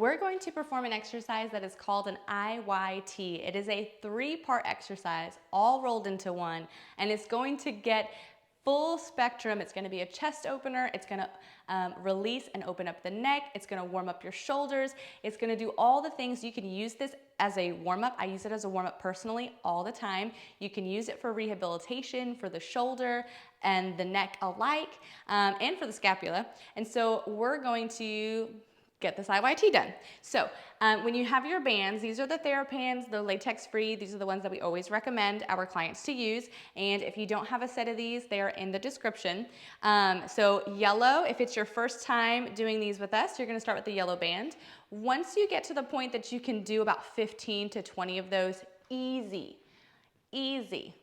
we're going to perform an exercise that is called an IYT. It is a 3-part exercise all rolled into one, and it's going to get full spectrum. It's going to be a chest opener. It's going to release and open up the neck. It's going to warm up your shoulders. It's going to do all the things. You can use this as a warm-up. I use it as a warm-up personally all the time. You can use it for rehabilitation, for the shoulder and the neck alike, and for the scapula. And so we're going to get this IYT done. So when you have your bands, these are the TheraBands, they're latex free. These are the ones that we always recommend our clients to use. And if you don't have a set of these, they are in the description. So yellow, if it's your first time doing these with us, you're gonna start with the yellow band. Once you get to the point that you can do about 15 to 20 of those easy,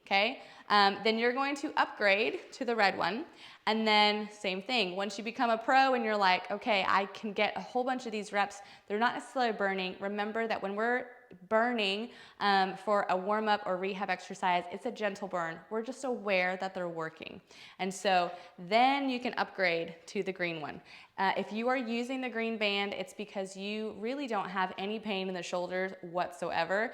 okay? Then you're going to upgrade to the red one. And then same thing, once you become a pro and you're like, okay, I can get a whole bunch of these reps, they're not necessarily burning. Remember that when we're burning for a warm-up or rehab exercise, it's a gentle burn. We're just aware that they're working. And so then you can upgrade to the green one. If you are using the green band, it's because you really don't have any pain in the shoulders whatsoever.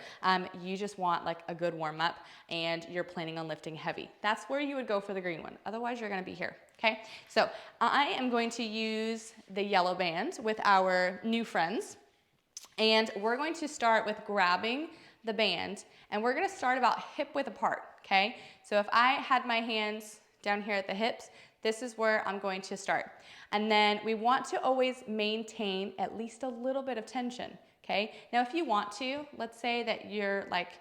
You just want like a good warm-up and you're planning on lifting heavy. That's where you would go for the green one. Otherwise, you're gonna be here. Okay, so I am going to use the yellow band with our new friends, and we're going to start with grabbing the band, and we're gonna start about hip width apart, okay? So if I had my hands down here at the hips, this is where I'm going to start. And then we want to always maintain at least a little bit of tension, okay? Now if you want to, let's say that you're like,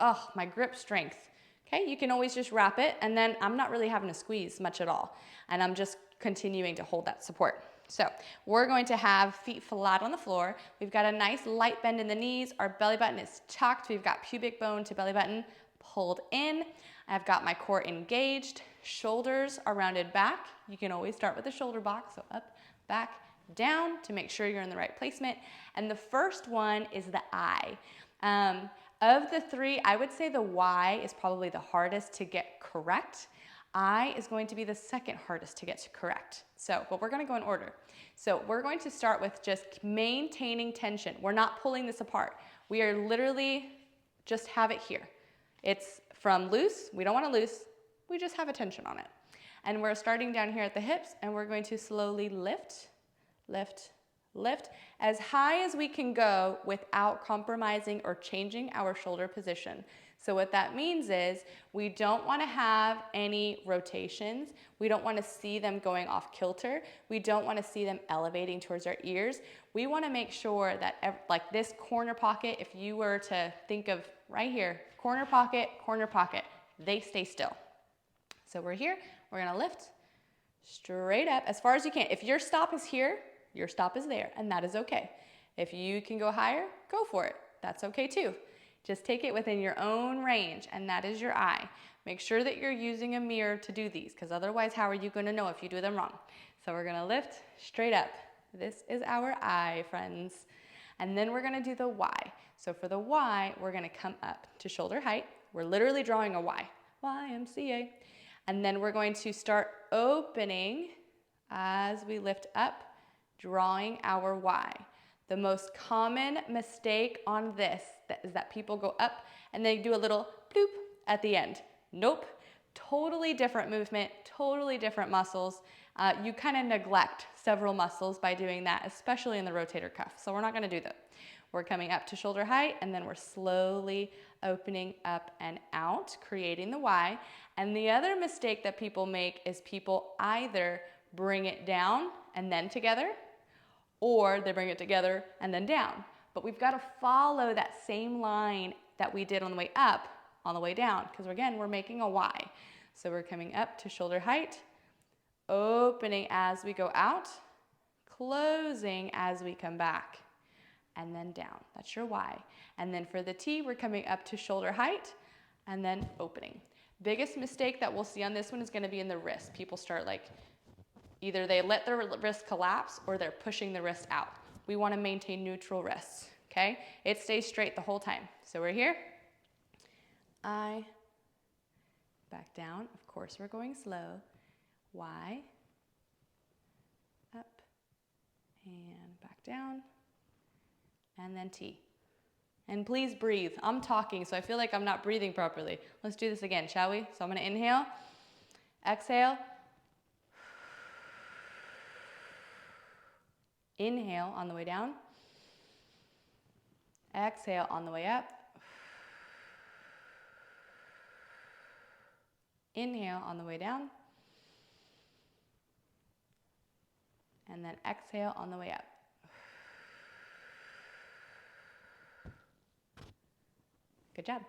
oh, my grip strength. Okay, you can always just wrap it, and then I'm not really having to squeeze much at all, and I'm just continuing to hold that support. So we're going to have feet flat on the floor. We've got a nice light bend in the knees. Our belly button is tucked. We've got pubic bone to belly button pulled in. I've got my core engaged. Shoulders are rounded back. You can always start with the shoulder box, so up, back, down to make sure you're in the right placement. And the first one is the I. Of the 3, I would say the Y is probably the hardest to get correct. I is going to be the second hardest to get to correct. So, but we're gonna go in order. So we're going to start with just maintaining tension. We're not pulling this apart. We are literally just have it here. It's from loose, we don't wanna loose, we just have a tension on it. And we're starting down here at the hips, and we're going to slowly lift, lift, lift as high as we can go without compromising or changing our shoulder position. So what that means is we don't want to have any rotations. We don't want to see them going off kilter. We don't want to see them elevating towards our ears. We want to make sure that like this corner pocket, if you were to think of right here, corner pocket, they stay still. So we're here, we're going to lift straight up as far as you can. If your stop is here, your stop is there, and that is okay. If you can go higher, go for it. That's okay too. Just take it within your own range, and that is your I. Make sure that you're using a mirror to do these, because otherwise, how are you going to know if you do them wrong? So we're going to lift straight up. This is our I, friends. And then we're going to do the Y. So for the Y, we're going to come up to shoulder height. We're literally drawing a Y. YMCA. And then we're going to start opening as we lift up, drawing our Y. The most common mistake on this is that people go up and they do a little bloop at the end. Nope, totally different movement, totally different muscles. You kind of neglect several muscles by doing that, especially in the rotator cuff. So we're not gonna do that. We're coming up to shoulder height, and then we're slowly opening up and out, creating the Y. And the other mistake that people make is people either bring it down and then together, or they bring it together and then down. But we've got to follow that same line that we did on the way up, on the way down, because again, we're making a Y. So we're coming up to shoulder height, opening as we go out, closing as we come back, and then down. That's your Y. And then for the T, we're coming up to shoulder height, and then opening. Biggest mistake that we'll see on this one is going to be in the wrist. People start like, either they let their wrist collapse or they're pushing the wrist out. We want to maintain neutral wrists, okay? It stays straight the whole time. So we're here. I, back down. Of course, we're going slow. Y, up, and back down. and then T. And please breathe. I'm talking, so I feel like I'm not breathing properly. Let's do this again, shall we? So I'm gonna inhale, exhale, inhale on the way down, exhale on the way up, inhale on the way down, and then exhale on the way up. Good job.